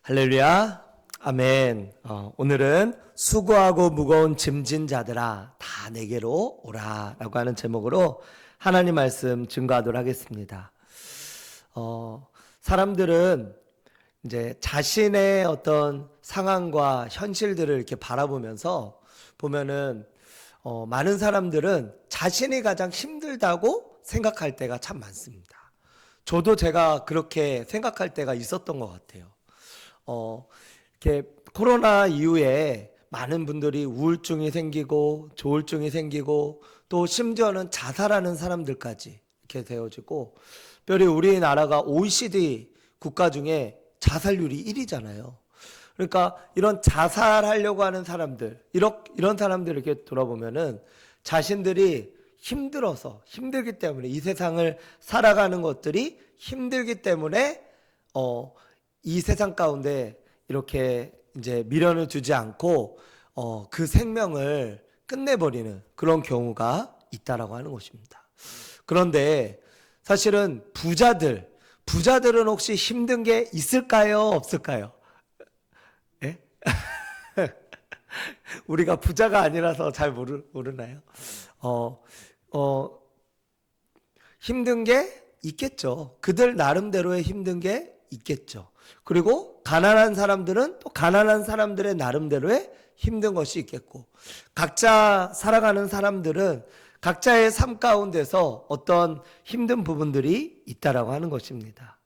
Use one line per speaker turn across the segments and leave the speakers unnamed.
할렐루야, 아멘. 오늘은 수고하고 무거운 짐진 자들아 다 내게로 오라 라고 하는 제목으로 하나님 말씀 증거하도록 하겠습니다. 사람들은 이제 자신의 어떤 상황과 현실들을 이렇게 바라보면서 보면은 많은 사람들은 자신이 가장 힘들다고 생각할 때가 참 많습니다. 저도 제가 그렇게 생각할 때가 있었던 것 같아요. 이렇게 코로나 이후에 많은 분들이 우울증이 생기고 조울증이 생기고 또 심지어는 자살하는 사람들까지 이렇게 되어지고, 특별히 우리나라가 OECD 국가 중에 자살률이 1위잖아요. 그러니까 이런 자살하려고 하는 사람들, 이런 사람들 이렇게 돌아보면은 자신들이 힘들어서, 힘들기 때문에, 이 세상을 살아가는 것들이 힘들기 때문에 이 세상 가운데 이렇게 이제 미련을 두지 않고 그 생명을 끝내버리는 그런 경우가 있다라고 하는 것입니다. 그런데 사실은 부자들은 혹시 힘든 게 있을까요? 없을까요? 예? 우리가 부자가 아니라서 잘 모르나요? 힘든 게 있겠죠. 그들 나름대로의 힘든 게 있겠죠. 그리고 가난한 사람들은 또 가난한 사람들의 나름대로의 힘든 것이 있겠고, 각자 살아가는 사람들은 각자의 삶 가운데서 어떤 힘든 부분들이 있다라고 하는 것입니다.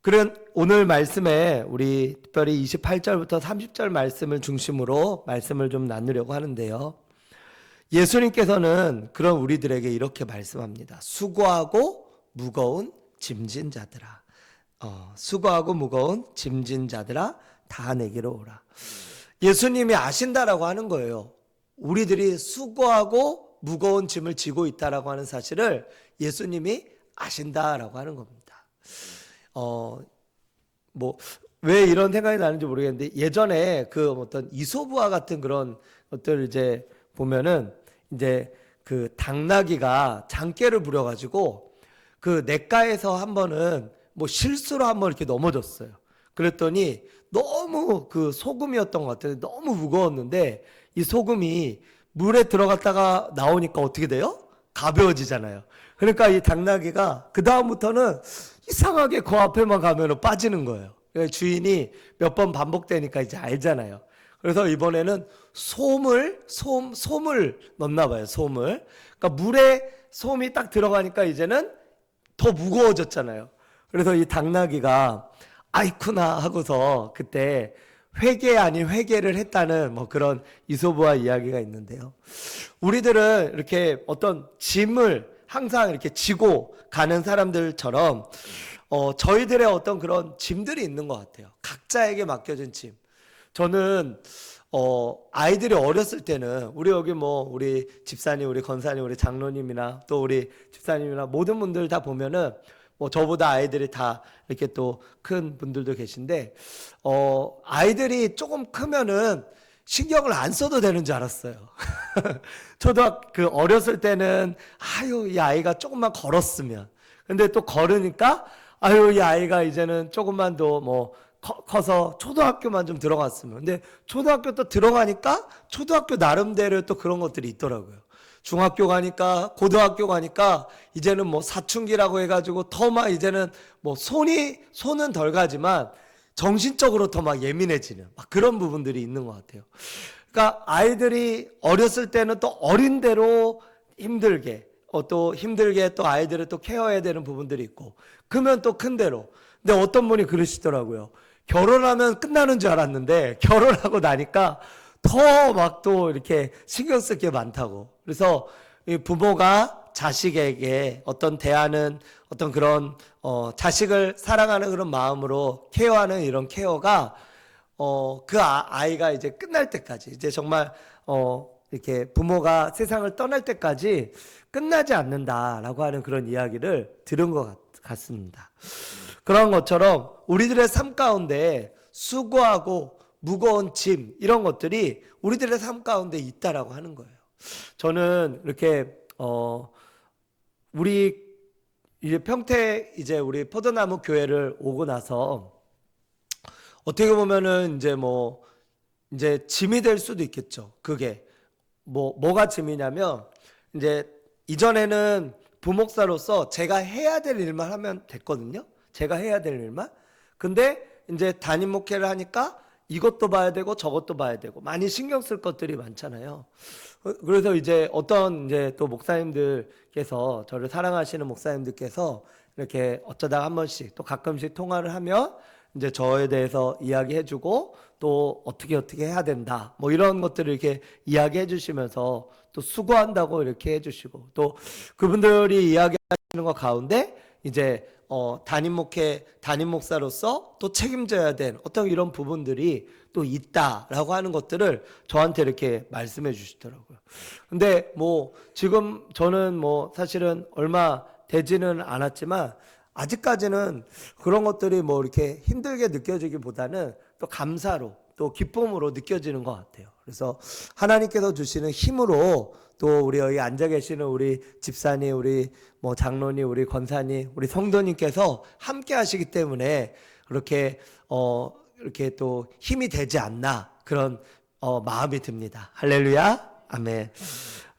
그런 오늘 말씀에 우리 특별히 28절부터 30절 말씀을 중심으로 말씀을 좀 나누려고 하는데요. 예수님께서는 그런 우리들에게 이렇게 말씀합니다. 수고하고 무거운 짐진 자들아, 수고하고 무거운 짐진 자들아 다 내게로 오라. 예수님이 아신다라고 하는 거예요. 우리들이 수고하고 무거운 짐을 지고 있다라고 하는 사실을 예수님이 아신다라고 하는 겁니다. 왜 이런 생각이 나는지 모르겠는데, 예전에 그 어떤 이솝우화 같은 그런 것들 이제 보면은 이제 그 당나귀가 장깨를 부려가지고 그 냇가에서 한 번은 실수로 한 번 이렇게 넘어졌어요. 그랬더니 너무 그 소금이었던 것 같아요. 너무 무거웠는데 이 소금이 물에 들어갔다가 나오니까 어떻게 돼요? 가벼워지잖아요. 그러니까 이 당나귀가 그 다음부터는 이상하게 그 앞에만 가면 빠지는 거예요. 주인이 몇 번 반복되니까 이제 알잖아요. 그래서 이번에는 솜을 넣나 봐요. 솜을. 그러니까 물에 솜이 딱 들어가니까 이제는 더 무거워졌잖아요. 그래서 이 당나귀가 아이쿠나 하고서 그때 회개 아닌 회개를 했다는 그런 이솝우화 이야기가 있는데요. 우리들은 이렇게 어떤 짐을 항상 이렇게 지고 가는 사람들처럼 저희들의 어떤 그런 짐들이 있는 것 같아요. 각자에게 맡겨진 짐. 저는 아이들이 어렸을 때는 우리 여기 우리 집사님, 우리 권사님, 우리 장로님이나 또 우리 집사님이나 모든 분들 다 보면은 저보다 아이들이 다 이렇게 또 큰 분들도 계신데, 아이들이 조금 크면은 신경을 안 써도 되는 줄 알았어요. 저도 그 어렸을 때는 이 아이가 조금만 걸었으면, 근데 또 걸으니까 이 아이가 이제는 조금만 더 커서 초등학교만 좀 들어갔으면. 근데 초등학교 또 들어가니까 초등학교 나름대로 또 그런 것들이 있더라고요. 중학교 가니까, 고등학교 가니까 이제는 사춘기라고 해가지고 더 막 이제는 손은 덜 가지만 정신적으로 더 막 예민해지는 그런 부분들이 있는 것 같아요. 그러니까 아이들이 어렸을 때는 또 어린 대로 힘들게 또 아이들을 또 케어해야 되는 부분들이 있고, 크면 또 큰 대로. 근데 어떤 분이 그러시더라고요. 결혼하면 끝나는 줄 알았는데 결혼하고 나니까 더 막 또 이렇게 신경 쓸 게 많다고. 그래서 부모가 자식에게 대하는 어떤 그런 자식을 사랑하는 그런 마음으로 케어하는 이런 케어가 그 아이가 이제 끝날 때까지, 이제 정말 이렇게 부모가 세상을 떠날 때까지 끝나지 않는다라고 하는 그런 이야기를 들은 것 같습니다. 그런 것처럼 우리들의 삶 가운데 수고하고 무거운 짐, 이런 것들이 우리들의 삶 가운데 있다라고 하는 거예요. 저는 이렇게 우리 이제 평택 이제 우리 포도나무 교회를 오고 나서 어떻게 보면은 이제 짐이 될 수도 있겠죠. 그게 뭐가 짐이냐면 이제 이전에는 부목사로서 제가 해야 될 일만 하면 됐거든요. 제가 해야 될 일만. 근데 이제 담임 목회를 하니까 이것도 봐야 되고 저것도 봐야 되고 많이 신경 쓸 것들이 많잖아요. 그래서 이제 어떤 이제 또 목사님들께서 저를 사랑하시는 목사님들께서 이렇게 어쩌다가 한 번씩 또 가끔씩 통화를 하면 이제 저에 대해서 이야기해주고 또 어떻게 해야 된다 뭐 이런 것들을 이렇게 이야기해 주시면서 또 수고한다고 이렇게 해주시고 또 그분들이 이야기하시는 것 가운데 이제 담임 목사로서 또 책임져야 될 어떤 이런 부분들이 또 있다라고 하는 것들을 저한테 이렇게 말씀해 주시더라고요. 근데 지금 저는 사실은 얼마 되지는 않았지만 아직까지는 그런 것들이 이렇게 힘들게 느껴지기보다는 또 감사로 또 기쁨으로 느껴지는 것 같아요. 그래서 하나님께서 주시는 힘으로 또 우리 여기 앉아 계시는 우리 집사님, 우리 장로님, 우리 권사님, 우리 성도님께서 함께 하시기 때문에 이렇게 또 힘이 되지 않나 그런 마음이 듭니다. 할렐루야, 아멘.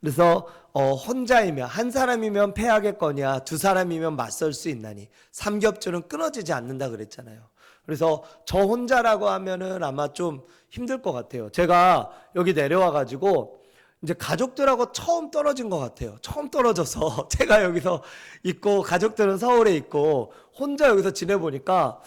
그래서 혼자이면 한 사람이면 패하겠거냐 두 사람이면 맞설 수 있나니 삼겹줄은 끊어지지 않는다 그랬잖아요. 그래서 저 혼자라고 하면은 아마 좀 힘들 것 같아요. 제가 여기 내려와 가지고 이제 가족들하고 처음 떨어진 것 같아요. 처음 떨어져서 제가 여기서 있고 가족들은 서울에 있고 혼자 여기서 지내보니까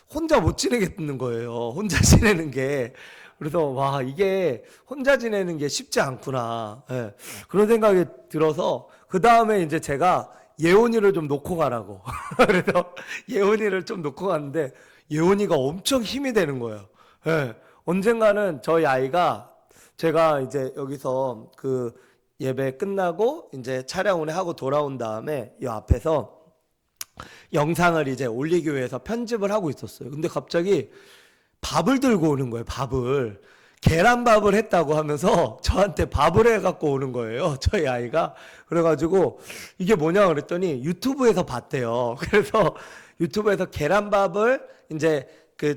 혼자 못 지내겠는 거예요. 혼자 지내는 게. 그래서 와, 이게 혼자 지내는 게 쉽지 않구나. 예, 그런 생각이 들어서 그 다음에 이제 제가 예원이를 좀 놓고 가라고. 그래서 예원이를 좀 놓고 갔는데 예원이가 엄청 힘이 되는 거예요. 예, 언젠가는 저희 아이가 제가 이제 여기서 그 예배 끝나고 이제 차량 운행하고 돌아온 다음에 이 앞에서 영상을 이제 올리기 위해서 편집을 하고 있었어요. 근데 갑자기 밥을 들고 오는 거예요. 밥을 계란밥을 했다고 하면서 저한테 밥을 해갖고 오는 거예요. 저희 아이가. 그래가지고 이게 뭐냐 그랬더니 유튜브에서 봤대요. 그래서 유튜브에서 계란밥을 이제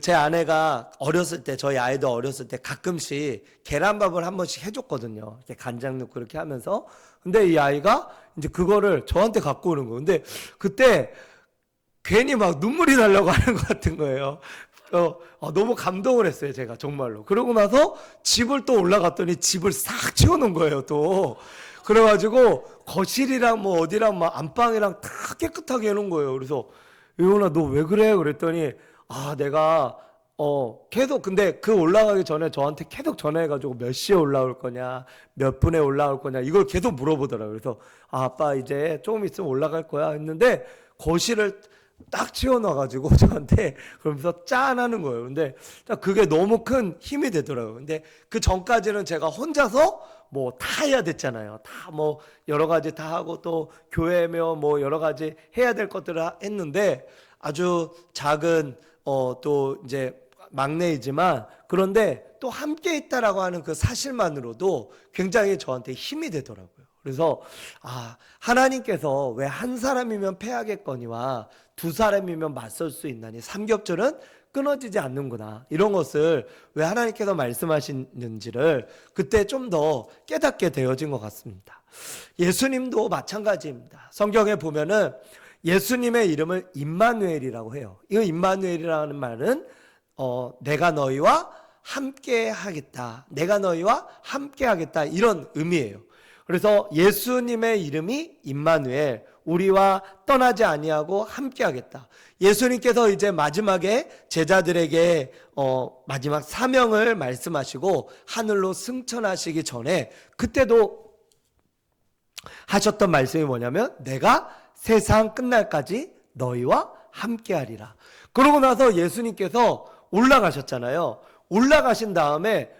제 아내가 어렸을 때, 저희 아이도 어렸을 때 가끔씩 계란밥을 한 번씩 해줬거든요. 이렇게 간장 넣고 이렇게 하면서. 근데 이 아이가 이제 그거를 저한테 갖고 오는 거예요. 근데 그때 괜히 막 눈물이 나려고 하는 것 같은 거예요. 너무 감동을 했어요, 제가 정말로. 그러고 나서 집을 또 올라갔더니 집을 싹 치워놓은 거예요, 또. 그래가지고 거실이랑 어디랑 안방이랑 다 깨끗하게 해놓은 거예요. 그래서 예원아, 너 왜 그래? 그랬더니 내가 계속 근데 그 올라가기 전에 저한테 계속 전화해가지고 몇 시에 올라올 거냐, 몇 분에 올라올 거냐 이걸 계속 물어보더라고요. 그래서 아빠 이제 조금 있으면 올라갈 거야 했는데 거실을 딱 치워놔가지고 저한테 그러면서 짠 하는 거예요. 근데 그게 너무 큰 힘이 되더라고요. 근데 그 전까지는 제가 혼자서 다 해야 됐잖아요. 다 여러 가지 다 하고 또 교회며 여러 가지 해야 될 것들을 했는데 아주 작은 또 이제 막내이지만 그런데 또 함께 있다라고 하는 그 사실만으로도 굉장히 저한테 힘이 되더라고요. 그래서 하나님께서 왜 한 사람이면 패하겠거니와 두 사람이면 맞설 수 있나니 삼겹줄은 끊어지지 않는구나, 이런 것을 왜 하나님께서 말씀하시는지를 그때 좀 더 깨닫게 되어진 것 같습니다. 예수님도 마찬가지입니다. 성경에 보면은 예수님의 이름을 임마누엘이라고 해요. 이 임마누엘이라는 말은 내가 너희와 함께 하겠다, 내가 너희와 함께 하겠다, 이런 의미예요. 그래서 예수님의 이름이 임마누엘, 우리와 떠나지 아니하고 함께 하겠다. 예수님께서 이제 마지막에 제자들에게 마지막 사명을 말씀하시고 하늘로 승천하시기 전에 그때도 하셨던 말씀이 뭐냐면 내가 세상 끝날까지 너희와 함께 하리라. 그러고 나서 예수님께서 올라가셨잖아요. 올라가신 다음에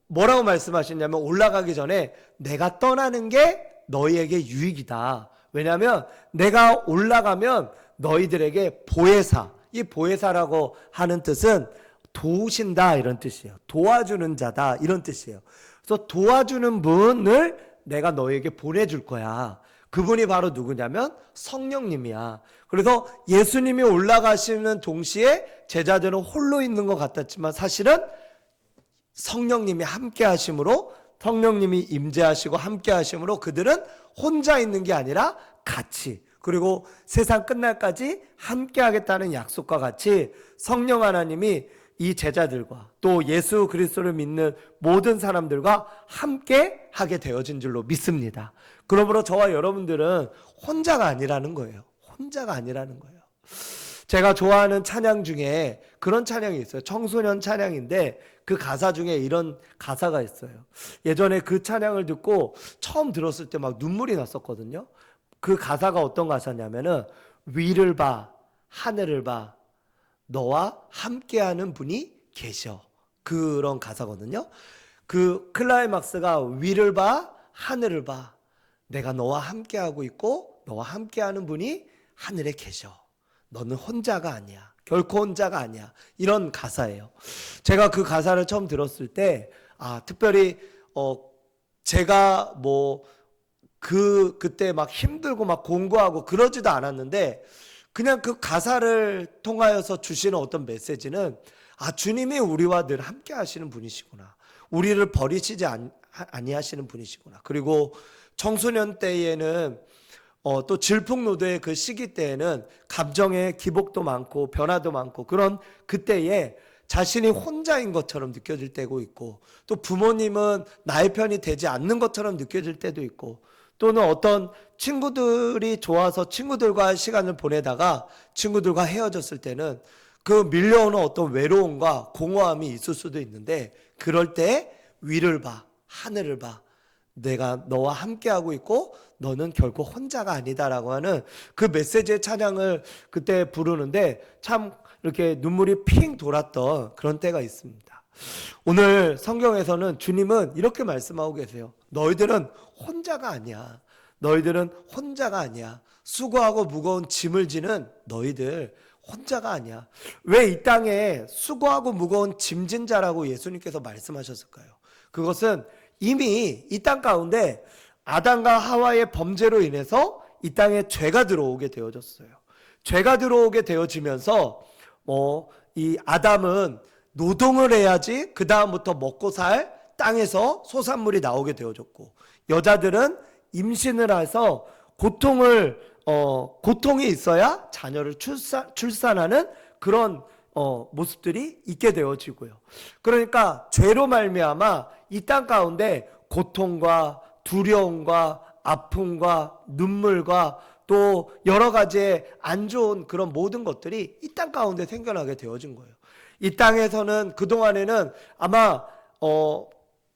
뭐라고 말씀하셨냐면 올라가기 전에 내가 떠나는 게 너희에게 유익이다. 왜냐하면 내가 올라가면 너희들에게 보혜사, 이 보혜사라고 하는 뜻은 도우신다 이런 뜻이에요. 도와주는 자다 이런 뜻이에요. 그래서 도와주는 분을 내가 너희에게 보내줄 거야. 그분이 바로 누구냐면 성령님이야. 그래서 예수님이 올라가시는 동시에 제자들은 홀로 있는 것 같았지만 사실은 성령님이 함께 하심으로, 성령님이 임재하시고 함께 하심으로 그들은 혼자 있는 게 아니라 같이, 그리고 세상 끝날까지 함께 하겠다는 약속과 같이 성령 하나님이 이 제자들과 또 예수 그리스도를 믿는 모든 사람들과 함께 하게 되어진 줄로 믿습니다. 그러므로 저와 여러분들은 혼자가 아니라는 거예요. 혼자가 아니라는 거예요. 제가 좋아하는 찬양 중에 그런 찬양이 있어요. 청소년 찬양인데 그 가사 중에 이런 가사가 있어요. 예전에 그 찬양을 듣고 처음 들었을 때 막 눈물이 났었거든요. 그 가사가 어떤 가사냐면은 위를 봐, 하늘을 봐, 너와 함께하는 분이 계셔. 그런 가사거든요. 그 클라이막스가 위를 봐, 하늘을 봐, 내가 너와 함께하고 있고 너와 함께하는 분이 하늘에 계셔. 너는 혼자가 아니야. 결코 혼자가 아니야. 이런 가사예요. 제가 그 가사를 처음 들었을 때 특별히 제가 그때 막 힘들고 막 공부하고 그러지도 않았는데 그냥 그 가사를 통하여서 주시는 어떤 메시지는 주님이 우리와 늘 함께 하시는 분이시구나. 우리를 버리시지 아니하시는 분이시구나. 그리고 청소년 때에는 또 질풍노도의 그 시기 때에는 감정의 기복도 많고 변화도 많고 그런 그때에 자신이 혼자인 것처럼 느껴질 때고 있고, 또 부모님은 나의 편이 되지 않는 것처럼 느껴질 때도 있고, 또는 어떤 친구들이 좋아서 친구들과 시간을 보내다가 친구들과 헤어졌을 때는 그 밀려오는 어떤 외로움과 공허함이 있을 수도 있는데, 그럴 때 위를 봐, 하늘을 봐, 내가 너와 함께하고 있고 너는 결코 혼자가 아니다라고 하는 그 메시지의 찬양을 그때 부르는데 참 이렇게 눈물이 핑 돌았던 그런 때가 있습니다. 오늘 성경에서는 주님은 이렇게 말씀하고 계세요. 너희들은 혼자가 아니야. 너희들은 혼자가 아니야. 수고하고 무거운 짐을 지는 너희들 혼자가 아니야. 왜 이 땅에 수고하고 무거운 짐진 자라고 예수님께서 말씀하셨을까요? 그것은 이미 이 땅 가운데 아담과 하와의 범죄로 인해서 이 땅에 죄가 들어오게 되어졌어요. 죄가 들어오게 되어지면서 이 아담은 노동을 해야지 그 다음부터 먹고 살 땅에서 소산물이 나오게 되어졌고, 여자들은 임신을 해서 고통이 있어야 자녀를 출산하는 그런 모습들이 있게 되어지고요. 그러니까 죄로 말미암아 이 땅 가운데 고통과 두려움과 아픔과 눈물과 또 여러 가지의 안 좋은 그런 모든 것들이 이 땅 가운데 생겨나게 되어진 거예요. 이 땅에서는 그동안에는 아마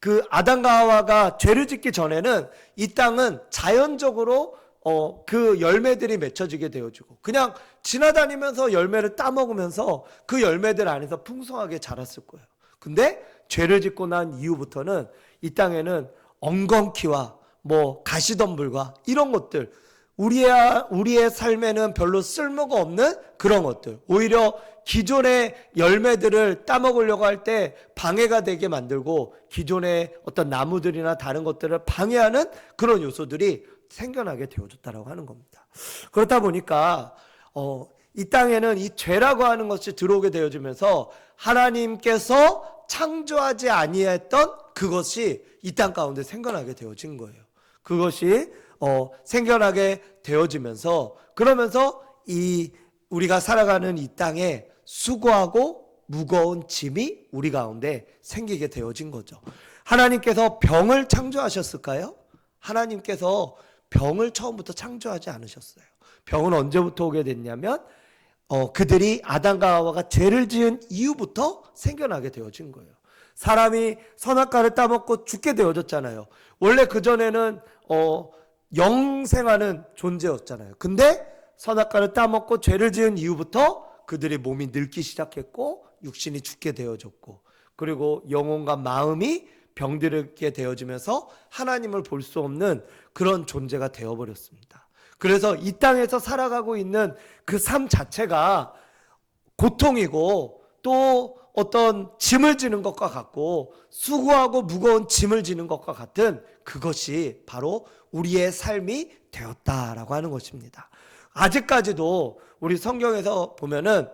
그 아담과 하와가 죄를 짓기 전에는 이 땅은 자연적으로 그 열매들이 맺혀지게 되어지고 그냥 지나다니면서 열매를 따먹으면서 그 열매들 안에서 풍성하게 자랐을 거예요. 근데 죄를 짓고 난 이후부터는 이 땅에는 엉겅퀴와 가시덤불과 이런 것들, 우리의 삶에는 별로 쓸모가 없는 그런 것들, 오히려 기존의 열매들을 따먹으려고 할 때 방해가 되게 만들고 기존의 어떤 나무들이나 다른 것들을 방해하는 그런 요소들이 생겨나게 되어졌다라고 하는 겁니다. 그렇다 보니까 이 땅에는 이 죄라고 하는 것이 들어오게 되어지면서 하나님께서 창조하지 아니했던 그것이 이 땅 가운데 생겨나게 되어진 거예요. 그것이 생겨나게 되어지면서, 그러면서 우리가 살아가는 이 땅에 수고하고 무거운 짐이 우리 가운데 생기게 되어진 거죠. 하나님께서 병을 창조하셨을까요? 하나님께서 병을 처음부터 창조하지 않으셨어요. 병은 언제부터 오게 됐냐면 그들이 아담과 하와가 죄를 지은 이후부터 생겨나게 되어진 거예요. 사람이 선악과를 따먹고 죽게 되어졌잖아요. 원래 그전에는 영생하는 존재였잖아요. 근데 선악과를 따먹고 죄를 지은 이후부터 그들의 몸이 늙기 시작했고 육신이 죽게 되어졌고, 그리고 영혼과 마음이 병들게 되어지면서 하나님을 볼 수 없는 그런 존재가 되어버렸습니다. 그래서 이 땅에서 살아가고 있는 그 삶 자체가 고통이고 또 어떤 짐을 지는 것과 같고 수고하고 무거운 짐을 지는 것과 같은 그것이 바로 우리의 삶이 되었다라고 하는 것입니다. 아직까지도 우리 성경에서 보면은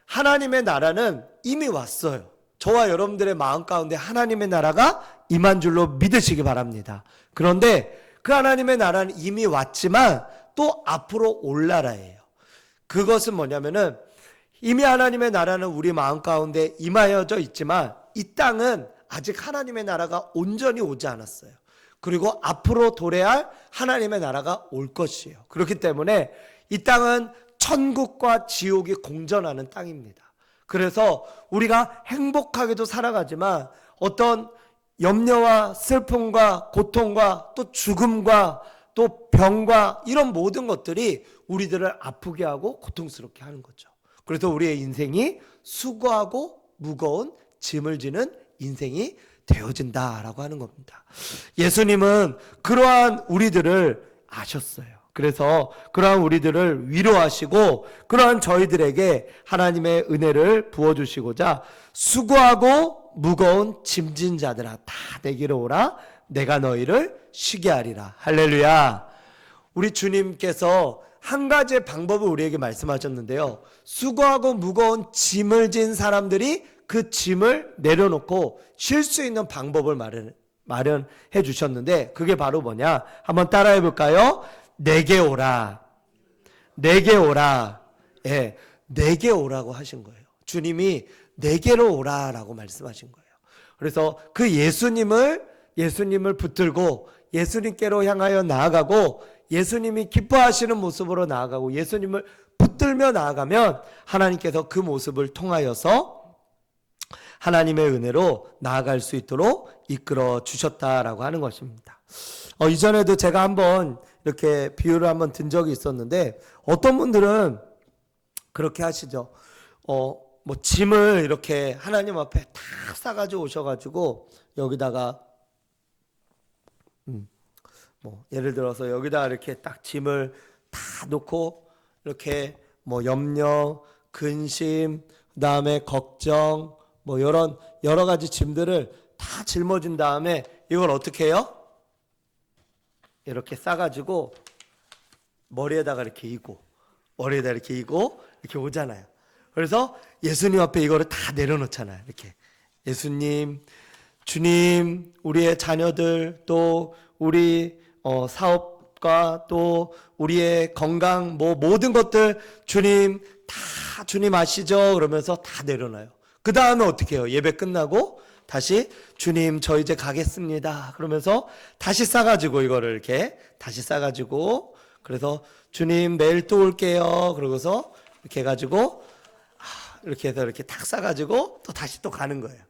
하나님의 나라는 이미 왔어요. 저와 여러분들의 마음 가운데 하나님의 나라가 임한 줄로 믿으시기 바랍니다. 그런데 그 하나님의 나라는 이미 왔지만 또 앞으로 올 나라예요. 그것은 뭐냐면은 이미 하나님의 나라는 우리 마음 가운데 임하여져 있지만 이 땅은 아직 하나님의 나라가 온전히 오지 않았어요. 그리고 앞으로 도래할 하나님의 나라가 올 것이에요. 그렇기 때문에 이 땅은 천국과 지옥이 공존하는 땅입니다. 그래서 우리가 행복하게도 살아가지만 어떤 염려와 슬픔과 고통과 또 죽음과 또 병과 이런 모든 것들이 우리들을 아프게 하고 고통스럽게 하는 거죠. 그래서 우리의 인생이 수고하고 무거운 짐을 지는 인생이 되어진다라고 하는 겁니다. 예수님은 그러한 우리들을 아셨어요. 그래서 그러한 우리들을 위로하시고 그러한 저희들에게 하나님의 은혜를 부어주시고자 수고하고 무거운 짐진 자들아 다 내게로 오라 내가 너희를 쉬게 하리라. 할렐루야. 우리 주님께서 한 가지의 방법을 우리에게 말씀하셨는데요. 수고하고 무거운 짐을 진 사람들이 그 짐을 내려놓고 쉴 수 있는 방법을 마련해 주셨는데 그게 바로 뭐냐? 한번 따라해 볼까요? 내게 오라. 내게 오라. 예, 내게 오라고 하신 거예요. 주님이 내게로 오라라고 말씀하신 거예요. 그래서 그 예수님을 붙들고 예수님께로 향하여 나아가고 예수님이 기뻐하시는 모습으로 나아가고 예수님을 붙들며 나아가면 하나님께서 그 모습을 통하여서 하나님의 은혜로 나아갈 수 있도록 이끌어 주셨다라고 하는 것입니다. 이전에도 제가 한번 이렇게 비유를 한번 든 적이 있었는데 어떤 분들은 그렇게 하시죠. 뭐 짐을 이렇게 하나님 앞에 탁 싸가지고 오셔가지고 여기다가 뭐 예를 들어서 여기다 이렇게 딱 짐을 다 놓고 이렇게 뭐 염려, 근심, 그다음에 걱정 뭐 이런 여러 가지 짐들을 다 짊어진 다음에 이걸 어떻게 해요? 이렇게 싸가지고 머리에다가 이렇게 이고 이렇게 오잖아요. 그래서 예수님 앞에 이거를 다 내려놓잖아요. 이렇게 예수님, 주님, 우리의 자녀들 또 우리 사업과 또 우리의 건강 뭐 모든 것들 주님 다 주님 아시죠? 그러면서 다 내려놔요. 그 다음에 어떻게 해요? 예배 끝나고 다시 주님 저 이제 가겠습니다. 그러면서 다시 싸가지고 이거를 이렇게 다시 싸가지고 그래서 주님 내일 또 올게요. 그러고서 이렇게 해가지고 이렇게 해서 이렇게 탁 싸가지고 또 다시 또 가는 거예요.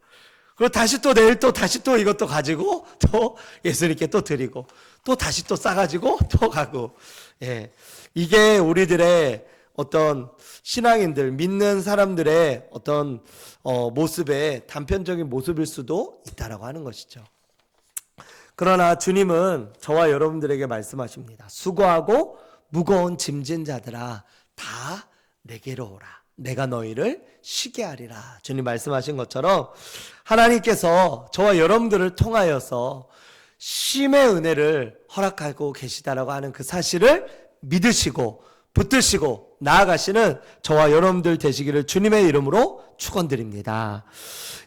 그리고 다시 또 내일 또 다시 또 이것도 가지고 또 예수님께 또 드리고 또 다시 또 싸가지고 또 가고 예 이게 우리들의 어떤 신앙인들 믿는 사람들의 어떤 모습의 단편적인 모습일 수도 있다라고 하는 것이죠. 그러나 주님은 저와 여러분들에게 말씀하십니다. 수고하고 무거운 짐진 자들아 다 내게로 오라. 내가 너희를 쉬게 하리라. 주님 말씀하신 것처럼 하나님께서 저와 여러분들을 통하여서 쉼의 은혜를 허락하고 계시다라고 하는 그 사실을 믿으시고 붙드시고 나아가시는 저와 여러분들 되시기를 주님의 이름으로 축원드립니다.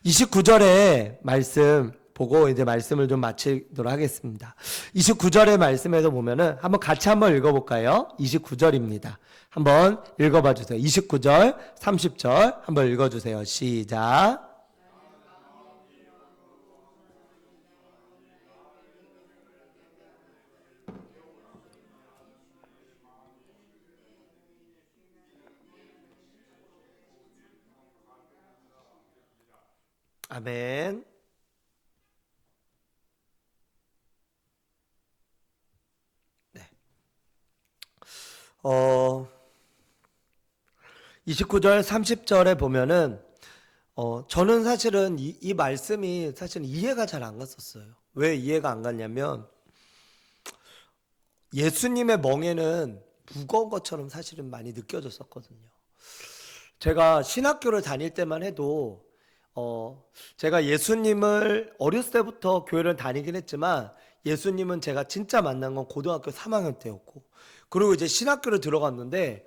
29절의 말씀 보고 이제 말씀을 좀 마치도록 하겠습니다. 29절의 말씀에서 보면은 같이 한번 읽어볼까요? 29절입니다. 한번 읽어봐 주세요. 29절, 30절 한번 읽어주세요. 시작. 아멘. 네. 29절, 30절에 보면은 저는 사실은 이 말씀이 사실은 이해가 잘 안 갔었어요. 왜 이해가 안 갔냐면 예수님의 멍에는 무거운 것처럼 사실은 많이 느껴졌었거든요. 제가 신학교를 다닐 때만 해도 제가 예수님을 어렸을 때부터 교회를 다니긴 했지만 예수님은 제가 진짜 만난 건 고등학교 3학년 때였고, 그리고 이제 신학교를 들어갔는데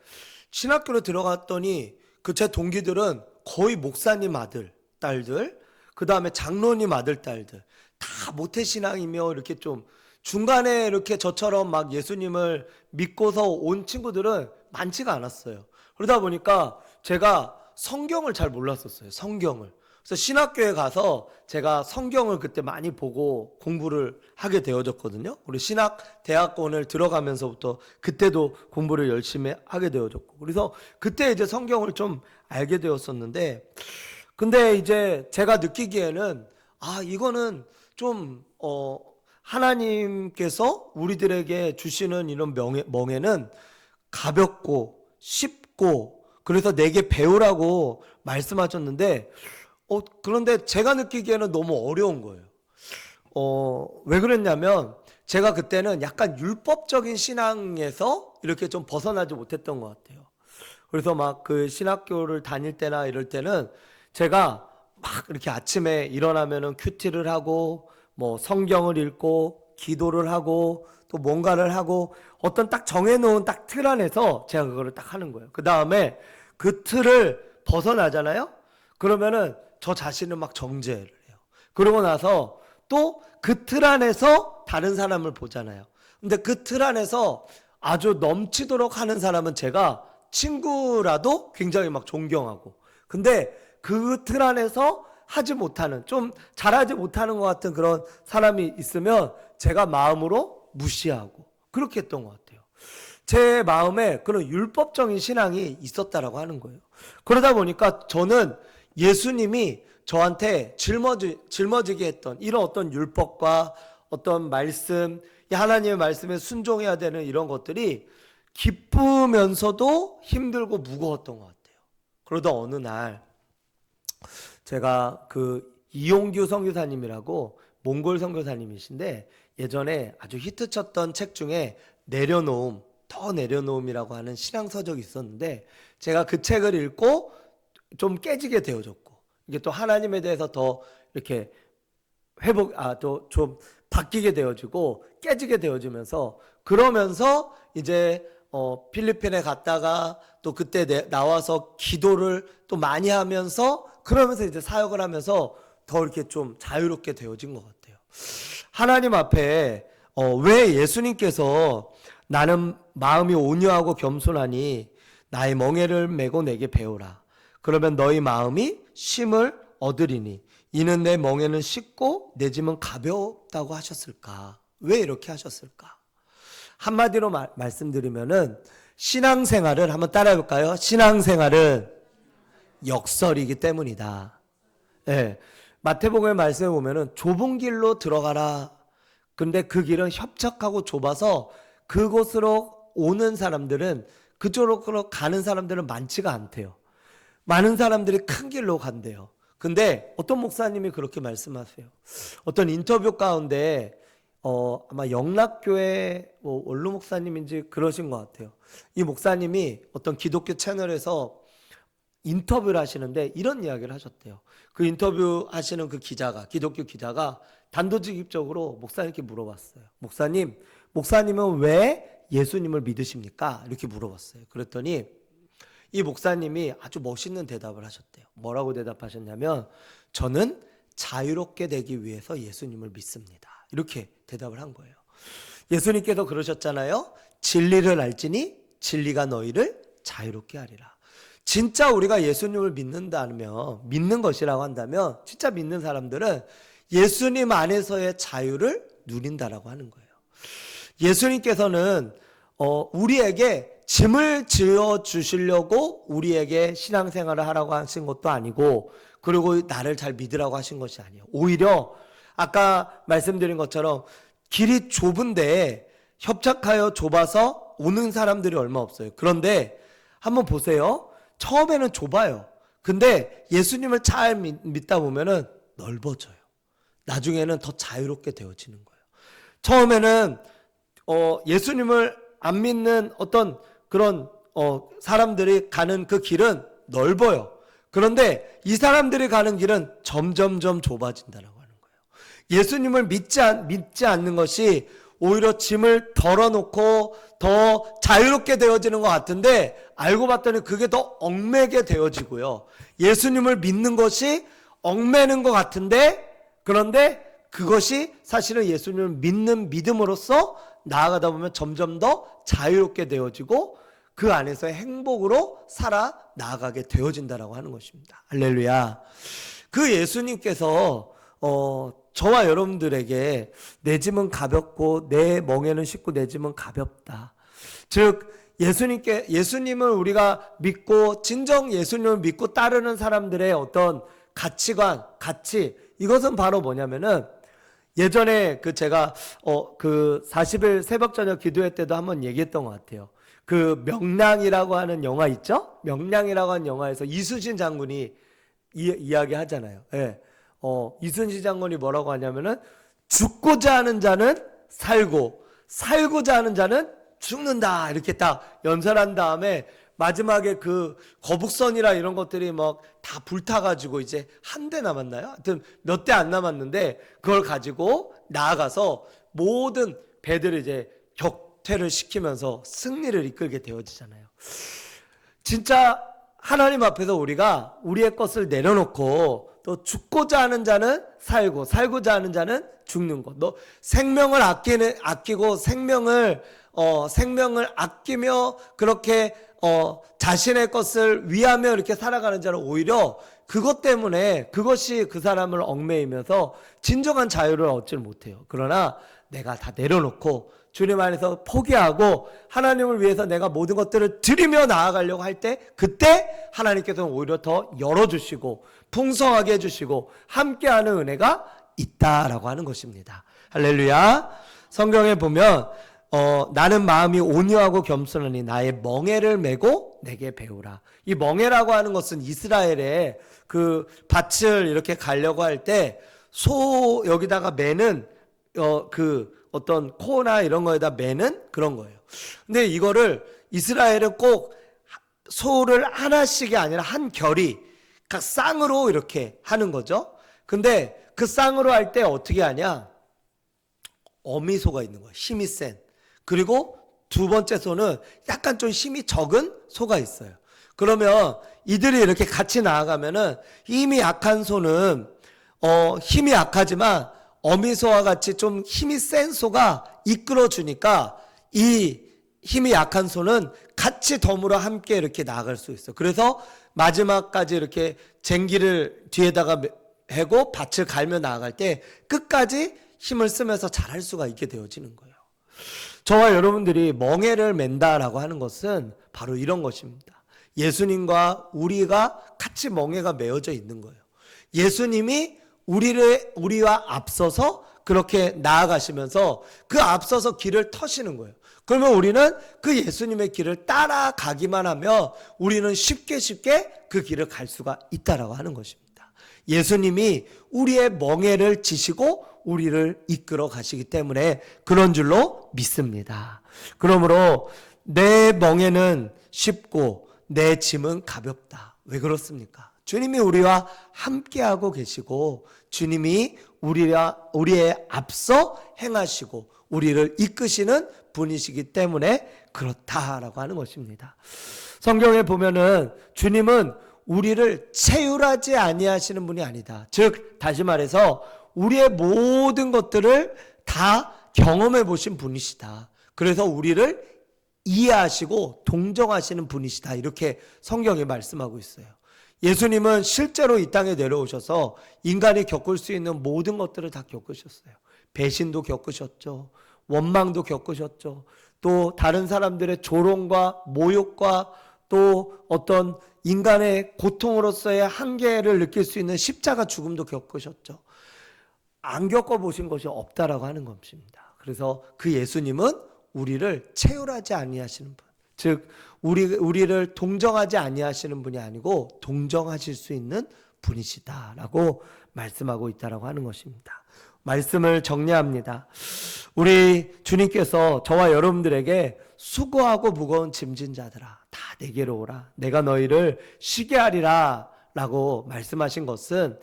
신학교를 들어갔더니 그 제 동기들은 거의 목사님 아들, 딸들, 그 다음에 장로님 아들, 딸들, 다 모태신앙이며 이렇게 좀 중간에 이렇게 저처럼 막 예수님을 믿고서 온 친구들은 많지가 않았어요. 그러다 보니까 제가 성경을 잘 몰랐었어요. 성경을. 그래서 신학교에 가서 제가 성경을 그때 많이 보고 공부를 하게 되어졌거든요. 우리 신학대학원을 들어가면서부터 그때도 공부를 열심히 하게 되어졌고, 그래서 그때 이제 성경을 좀 알게 되었었는데, 근데 이제 제가 느끼기에는 이거는 좀 하나님께서 우리들에게 주시는 이런 멍에는 가볍고 쉽고, 그래서 내게 배우라고 말씀하셨는데, 그런데 제가 느끼기에는 너무 어려운 거예요. 왜 그랬냐면 제가 그때는 약간 율법적인 신앙에서 이렇게 좀 벗어나지 못했던 것 같아요. 그래서 막 그 신학교를 다닐 때나 이럴 때는 제가 막 이렇게 아침에 일어나면은 큐티를 하고 뭐 성경을 읽고 기도를 하고 또 뭔가를 하고 어떤 딱 정해놓은 딱 틀 안에서 제가 그거를 딱 하는 거예요. 그 다음에 그 틀을 벗어나잖아요. 그러면은 저 자신을 막 정죄를 해요. 그러고 나서 또 그 틀 안에서 다른 사람을 보잖아요. 근데 그 틀 안에서 아주 넘치도록 하는 사람은 제가 친구라도 굉장히 막 존경하고, 근데 그 틀 안에서 하지 못하는, 좀 잘하지 못하는 것 같은 그런 사람이 있으면 제가 마음으로 무시하고 그렇게 했던 것 같아요. 제 마음에 그런 율법적인 신앙이 있었다라고 하는 거예요. 그러다 보니까 저는 예수님이 저한테 짊어지게 했던 이런 어떤 율법과 어떤 말씀, 이 하나님의 말씀에 순종해야 되는 이런 것들이 기쁘면서도 힘들고 무거웠던 것 같아요. 그러다 어느 날 제가 그 이용규 선교사님이라고 몽골 선교사님이신데 예전에 아주 히트쳤던 책 중에 내려놓음, 더 내려놓음이라고 하는 신앙서적이 있었는데 제가 그 책을 읽고 좀 깨지게 되어졌고, 이게 또 하나님에 대해서 더 이렇게 또 좀 바뀌게 되어지고 깨지게 되어지면서, 그러면서 이제 필리핀에 갔다가 또 그때 나와서 기도를 또 많이 하면서, 그러면서 이제 사역을 하면서 더 이렇게 좀 자유롭게 되어진 것 같아요. 하나님 앞에 왜 예수님께서 나는 마음이 온유하고 겸손하니 나의 멍에를 메고 내게 배우라. 그러면 너희 마음이 쉼을 얻으리니 이는 내 멍에는 쉽고 내 짐은 가볍다고 하셨을까? 왜 이렇게 하셨을까? 한마디로 말씀드리면은 신앙생활은 한번 따라해 볼까요? 신앙생활은 역설이기 때문이다. 예. 마태복음의 말씀에 보면은 좁은 길로 들어가라. 근데 그 길은 협착하고 좁아서 그곳으로 오는 사람들은, 그쪽으로 가는 사람들은 많지가 않대요. 많은 사람들이 큰 길로 간대요. 근데 어떤 목사님이 그렇게 말씀하세요. 어떤 인터뷰 가운데 아마 영락교회 원로 목사님인지 그러신 것 같아요. 이 목사님이 어떤 기독교 채널에서 인터뷰를 하시는데 이런 이야기를 하셨대요. 그 인터뷰 하시는 그 기자가, 기독교 기자가 단도직입적으로 목사님께 물어봤어요. 목사님은 왜 예수님을 믿으십니까? 이렇게 물어봤어요. 그랬더니 이 목사님이 아주 멋있는 대답을 하셨대요. 뭐라고 대답하셨냐면, 저는 자유롭게 되기 위해서 예수님을 믿습니다. 이렇게 대답을 한 거예요. 예수님께서 그러셨잖아요. 진리를 알지니 진리가 너희를 자유롭게 하리라. 진짜 우리가 예수님을 믿는 것이라고 한다면, 진짜 믿는 사람들은 예수님 안에서의 자유를 누린다라고 하는 거예요. 예수님께서는 우리에게 짐을 지어 주시려고 우리에게 신앙생활을 하라고 하신 것도 아니고, 그리고 나를 잘 믿으라고 하신 것이 아니에요. 오히려 아까 말씀드린 것처럼 길이 좁은데, 협착하여 좁아서 오는 사람들이 얼마 없어요. 그런데 한번 보세요. 처음에는 좁아요. 근데 예수님을 잘 믿다 보면은 넓어져요. 나중에는 더 자유롭게 되어지는 거예요. 처음에는 예수님을 안 믿는 어떤 그런 사람들이 가는 그 길은 넓어요. 그런데 이 사람들이 가는 길은 점점점 좁아진다라고 하는 거예요. 예수님을 믿지 않는 것이 오히려 짐을 덜어놓고 더 자유롭게 되어지는 것 같은데, 알고 봤더니 그게 더 얽매게 되어지고요. 예수님을 믿는 것이 얽매는 것 같은데, 그런데 그것이 사실은 예수님을 믿는 믿음으로써 나아가다 보면 점점 더 자유롭게 되어지고 그 안에서의 행복으로 살아 나아가게 되어진다라고 하는 것입니다. 할렐루야. 그 예수님께서 저와 여러분들에게 내 짐은 가볍고 내 멍에는 쉽고 내 짐은 가볍다. 즉 예수님을 우리가 믿고 진정 예수님을 믿고 따르는 사람들의 어떤 가치관, 가치, 이것은 바로 뭐냐면은, 예전에 제가 그 40일 새벽 저녁 기도회 때도 한번 얘기했던 것 같아요. 그 명량이라고 하는 영화 있죠? 명량이라고 하는 영화에서 이순신 장군이 이야기 하잖아요. 예. 이순신 장군이 뭐라고 하냐면은, 죽고자 하는 자는 살고 살고자 하는 자는 죽는다, 이렇게 딱 연설한 다음에 마지막에 그 거북선이라 이런 것들이 막 다 불타가지고 이제 한 대 남았나요? 하여튼 몇 대 안 남았는데 그걸 가지고 나아가서 모든 배들을 이제 격퇴를 시키면서 승리를 이끌게 되어지잖아요. 진짜 하나님 앞에서 우리가 우리의 것을 내려놓고 또 죽고자 하는 자는 살고 살고자 하는 자는 죽는 것. 너 생명을 아끼고 생명을 아끼며 그렇게 자신의 것을 위하며 이렇게 살아가는 자는 오히려 그것 때문에 그것이 그 사람을 얽매이면서 진정한 자유를 얻지를 못해요. 그러나 내가 다 내려놓고 주님 안에서 포기하고 하나님을 위해서 내가 모든 것들을 드리며 나아가려고 할 때, 그때 하나님께서는 오히려 더 열어주시고 풍성하게 해주시고 함께하는 은혜가 있다라고 하는 것입니다. 할렐루야. 성경에 보면 나는 마음이 온유하고 겸손하니 나의 멍에를 메고 내게 배우라. 이 멍에라고 하는 것은 이스라엘의 그 밭을 이렇게 가려고 할 때 소 여기다가 매는 그 어떤 코나 이런 거에다 매는 그런 거예요. 근데 이거를 이스라엘은 꼭 소를 하나씩이 아니라 한 결이 각 쌍으로 이렇게 하는 거죠. 근데 그 쌍으로 할 때 어떻게 하냐? 어미소가 있는 거예요. 힘이 센. 그리고 두 번째 소는 약간 좀 힘이 적은 소가 있어요. 그러면 이들이 이렇게 같이 나아가면은 힘이 약한 소는 힘이 약하지만 어미소와 같이 좀 힘이 센 소가 이끌어 주니까 이 힘이 약한 소는 같이 더불어 함께 이렇게 나아갈 수 있어요. 그래서 마지막까지 이렇게 쟁기를 뒤에다가 해고 밭을 갈며 나아갈 때 끝까지 힘을 쓰면서 잘할 수가 있게 되어지는 거예요. 저와 여러분들이 멍에를 맨다라고 하는 것은 바로 이런 것입니다. 예수님과 우리가 같이 멍에가 메어져 있는 거예요. 예수님이 우리와 앞서서 그렇게 나아가시면서 그 앞서서 길을 터시는 거예요. 그러면 우리는 그 예수님의 길을 따라가기만 하면 우리는 쉽게 그 길을 갈 수가 있다라고 하는 것입니다. 예수님이 우리의 멍에를 지시고 우리를 이끌어 가시기 때문에 그런 줄로 믿습니다. 그러므로 내 멍에는 쉽고 내 짐은 가볍다. 왜 그렇습니까? 주님이 우리와 함께하고 계시고 주님이 우리의 앞서 행하시고 우리를 이끄시는 분이시기 때문에 그렇다라고 하는 것입니다. 성경에 보면은 주님은 우리를 체휼하지 아니하시는 분이 아니다. 즉 다시 말해서 우리의 모든 것들을 다 경험해 보신 분이시다. 그래서 우리를 이해하시고 동정하시는 분이시다. 이렇게 성경이 말씀하고 있어요. 예수님은 실제로 이 땅에 내려오셔서 인간이 겪을 수 있는 모든 것들을 다 겪으셨어요. 배신도 겪으셨죠. 원망도 겪으셨죠. 또 다른 사람들의 조롱과 모욕과 또 어떤 인간의 고통으로서의 한계를 느낄 수 있는 십자가 죽음도 겪으셨죠. 안 겪어보신 것이 없다라고 하는 것입니다. 그래서 그 예수님은 우리를 체휼하지 아니하시는 분, 즉 우리를 동정하지 아니하시는 분이 아니고 동정하실 수 있는 분이시다라고 말씀하고 있다라고 하는 것입니다. 말씀을 정리합니다. 우리 주님께서 저와 여러분들에게 수고하고 무거운 짐진 자들아 다 내게로 오라. 내가 너희를 쉬게 하리라 라고 말씀하신 것은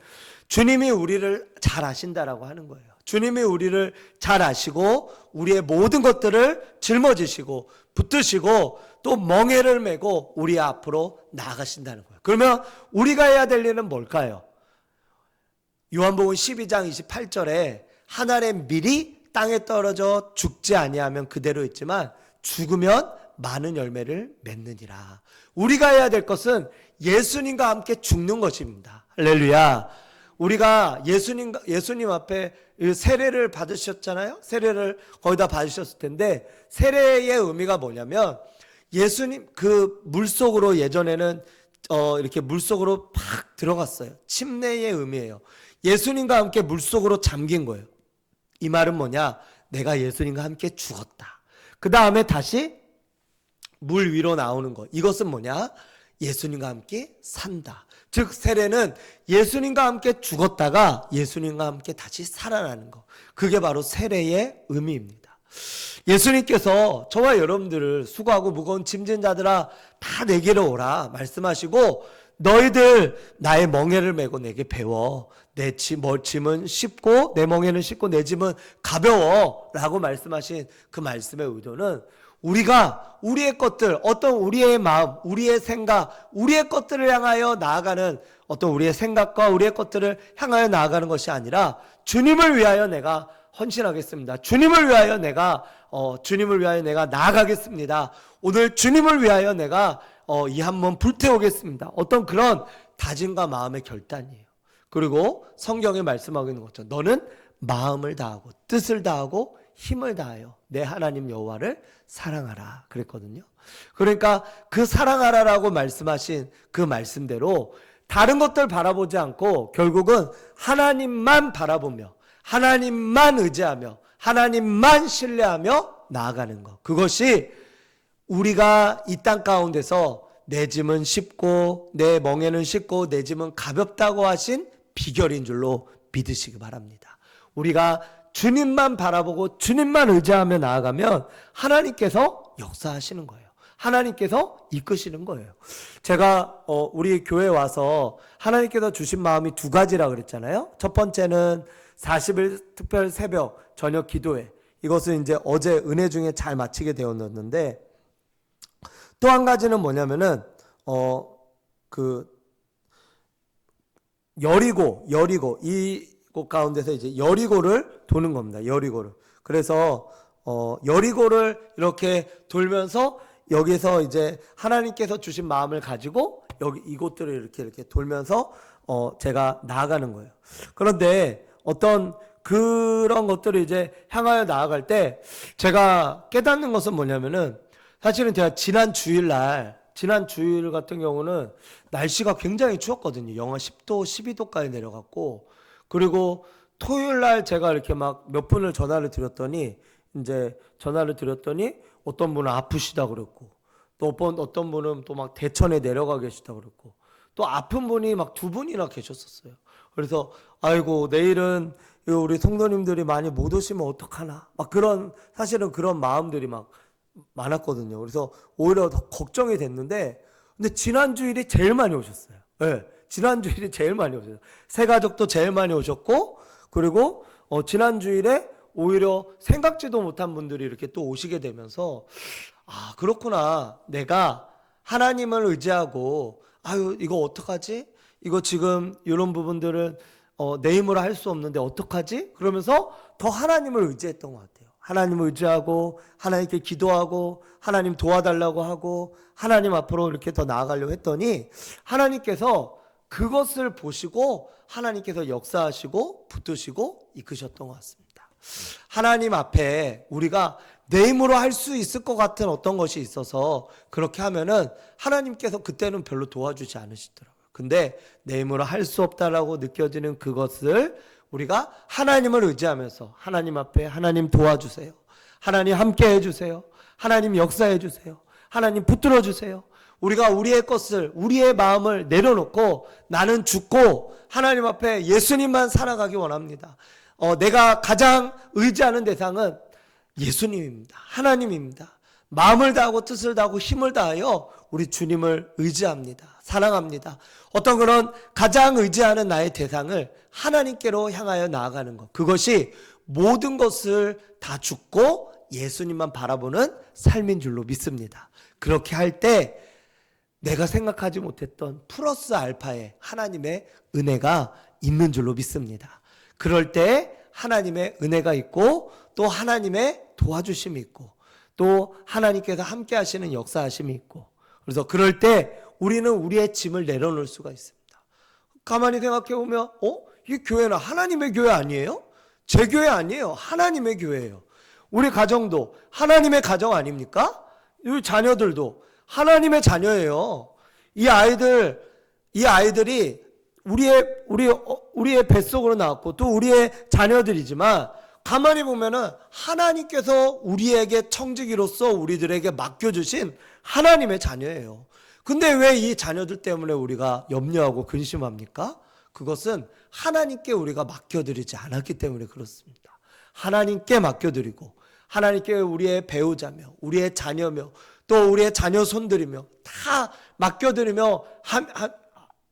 주님이 우리를 잘 아신다라고 하는 거예요. 주님이 우리를 잘 아시고 우리의 모든 것들을 짊어지시고 붙드시고 또 멍에를 메고 우리 앞으로 나아가신다는 거예요. 그러면 우리가 해야 될 일은 뭘까요? 요한복음 12장 28절에 한 알의 밀이 땅에 떨어져 죽지 아니하면 그대로 있지만 죽으면 많은 열매를 맺느니라. 우리가 해야 될 것은 예수님과 함께 죽는 것입니다. 할렐루야. 우리가 예수님 앞에 세례를 받으셨잖아요. 세례를 거의 다 받으셨을 텐데 세례의 의미가 뭐냐면 예수님 그 물속으로 예전에는 이렇게 물속으로 팍 들어갔어요. 침례의 의미예요. 예수님과 함께 물속으로 잠긴 거예요. 이 말은 뭐냐? 내가 예수님과 함께 죽었다. 그 다음에 다시 물 위로 나오는 것. 이것은 뭐냐? 예수님과 함께 산다. 즉 세례는 예수님과 함께 죽었다가 예수님과 함께 다시 살아나는 것. 그게 바로 세례의 의미입니다. 예수님께서 저와 여러분들을 수고하고 무거운 짐진 자들아 다 내게로 오라 말씀하시고 너희들 나의 멍에를 메고 내게 배워 내 짐은 쉽고 내 멍에는 쉽고 내 짐은 가벼워 라고 말씀하신 그 말씀의 의도는 우리가 우리의 것들, 어떤 우리의 마음, 우리의 생각, 우리의 것들을 향하여 나아가는 어떤 우리의 생각과 우리의 것들을 향하여 나아가는 것이 아니라 주님을 위하여 내가 헌신하겠습니다. 주님을 위하여 내가 나아가겠습니다. 오늘 주님을 위하여 내가 이 한 몸 불태우겠습니다. 어떤 그런 다짐과 마음의 결단이에요. 그리고 성경에 말씀하고 있는 것처럼 너는 마음을 다하고 뜻을 다하고 힘을 다하여 내 하나님 여호와를 사랑하라 그랬거든요. 그러니까 그 사랑하라라고 말씀하신 그 말씀대로 다른 것들 바라보지 않고 결국은 하나님만 바라보며 하나님만 의지하며 하나님만 신뢰하며 나아가는 것. 그것이 우리가 이 땅 가운데서 내 짐은 쉽고 내 멍에는 쉽고 내 짐은 가볍다고 하신 비결인 줄로 믿으시기 바랍니다. 우리가 주님만 바라보고 주님만 의지하며 나아가면 하나님께서 역사하시는 거예요. 하나님께서 이끄시는 거예요. 제가 우리 교회에 와서 하나님께서 주신 마음이 두 가지라 그랬잖아요. 첫 번째는 40일 특별 새벽 저녁 기도회. 이것은 이제 어제 은혜 중에 잘 마치게 되었는데 또 한 가지는 뭐냐면은 여리고 이곳 가운데서 이제 여리고를 도는 겁니다. 여리고를. 그래서 여리고를 이렇게 돌면서 여기서 이제 하나님께서 주신 마음을 가지고 여기 이곳들을 이렇게 돌면서 제가 나아가는 거예요. 그런데 어떤 그런 것들을 이제 향하여 나아갈 때 제가 깨닫는 것은 뭐냐면은 사실은 제가 지난 주일 같은 경우는 날씨가 굉장히 추웠거든요. 영하 10도, 12도까지 내려갔고 그리고 토요일 날 제가 이렇게 막 몇 분을 전화를 드렸더니 어떤 분은 아프시다 그랬고 또 어떤 분은 또 막 대천에 내려가 계시다 그랬고 또 아픈 분이 막 두 분이나 계셨었어요. 그래서 아이고 내일은 우리 성도님들이 많이 못 오시면 어떡하나 막 사실은 그런 마음들이 막 많았거든요. 그래서 오히려 더 걱정이 됐는데 근데 지난 주일이 제일 많이 오셨어요. 네, 지난 주일이 제일 많이 오셨어요. 새 가족도 제일 많이 오셨고 그리고 지난 주일에 오히려 생각지도 못한 분들이 이렇게 또 오시게 되면서 아 그렇구나 내가 하나님을 의지하고 이거 어떡하지? 이거 지금 이런 부분들은 내 힘으로 할 수 없는데 어떡하지? 그러면서 더 하나님을 의지했던 것 같아요. 하나님을 의지하고 하나님께 기도하고 하나님 도와달라고 하고 하나님 앞으로 이렇게 더 나아가려고 했더니 하나님께서 그것을 보시고 하나님께서 역사하시고 붙드시고 이끄셨던 것 같습니다. 하나님 앞에 우리가 내 힘으로 할 수 있을 것 같은 어떤 것이 있어서 그렇게 하면은 하나님께서 그때는 별로 도와주지 않으시더라고요. 근데 내 힘으로 할 수 없다라고 느껴지는 그것을 우리가 하나님을 의지하면서 하나님 앞에 하나님 도와주세요. 하나님 함께 해주세요. 하나님 역사해 주세요. 하나님 붙들어 주세요. 우리가 우리의 것을 우리의 마음을 내려놓고 나는 죽고 하나님 앞에 예수님만 살아가기 원합니다. 내가 가장 의지하는 대상은 예수님입니다. 하나님입니다. 마음을 다하고 뜻을 다하고 힘을 다하여 우리 주님을 의지합니다. 사랑합니다. 어떤 그런 가장 의지하는 나의 대상을 하나님께로 향하여 나아가는 것, 그것이 모든 것을 다 죽고 예수님만 바라보는 삶인 줄로 믿습니다. 그렇게 할 때 내가 생각하지 못했던 플러스 알파의 하나님의 은혜가 있는 줄로 믿습니다. 그럴 때 하나님의 은혜가 있고 또 하나님의 도와주심이 있고 또 하나님께서 함께 하시는 역사하심이 있고, 그래서 그럴 때 우리는 우리의 짐을 내려놓을 수가 있습니다. 가만히 생각해 보면 이 교회는 하나님의 교회 아니에요? 제 교회 아니에요. 하나님의 교회예요. 우리 가정도 하나님의 가정 아닙니까? 우리 자녀들도 하나님의 자녀예요. 이 아이들이 우리의 뱃속으로 나왔고 또 우리의 자녀들이지만, 가만히 보면은 하나님께서 우리에게 청지기로서 우리들에게 맡겨주신 하나님의 자녀예요. 근데 왜 이 자녀들 때문에 우리가 염려하고 근심합니까? 그것은 하나님께 우리가 맡겨드리지 않았기 때문에 그렇습니다. 하나님께 맡겨드리고 하나님께 우리의 배우자며 우리의 자녀며 또 우리의 자녀 손들이며 다 맡겨드리며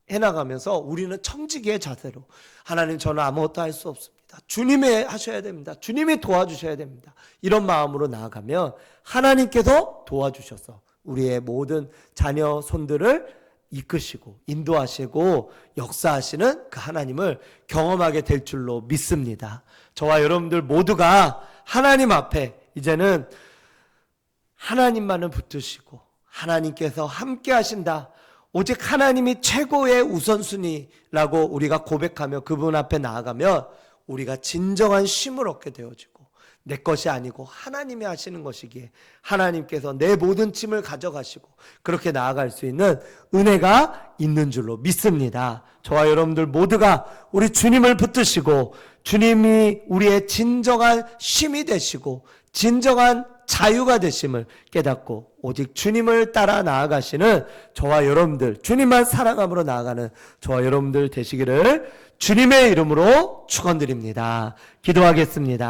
해나가면서 우리는 청지기의 자세로, 하나님 저는 아무것도 할 수 없습니다. 주님이 하셔야 됩니다. 주님이 도와주셔야 됩니다. 이런 마음으로 나아가면 하나님께서 도와주셔서 우리의 모든 자녀 손들을 이끄시고 인도하시고 역사하시는 그 하나님을 경험하게 될 줄로 믿습니다. 저와 여러분들 모두가 하나님 앞에 이제는 하나님만을 붙드시고 하나님께서 함께 하신다, 오직 하나님이 최고의 우선순위라고 우리가 고백하며 그분 앞에 나아가면 우리가 진정한 쉼을 얻게 되어지고, 내 것이 아니고 하나님이 하시는 것이기에 하나님께서 내 모든 짐을 가져가시고 그렇게 나아갈 수 있는 은혜가 있는 줄로 믿습니다. 저와 여러분들 모두가 우리 주님을 붙드시고 주님이 우리의 진정한 쉼이 되시고 진정한 자유가 되심을 깨닫고 오직 주님을 따라 나아가시는 저와 여러분들, 주님만 사랑함으로 나아가는 저와 여러분들 되시기를 주님의 이름으로 축원드립니다. 기도하겠습니다.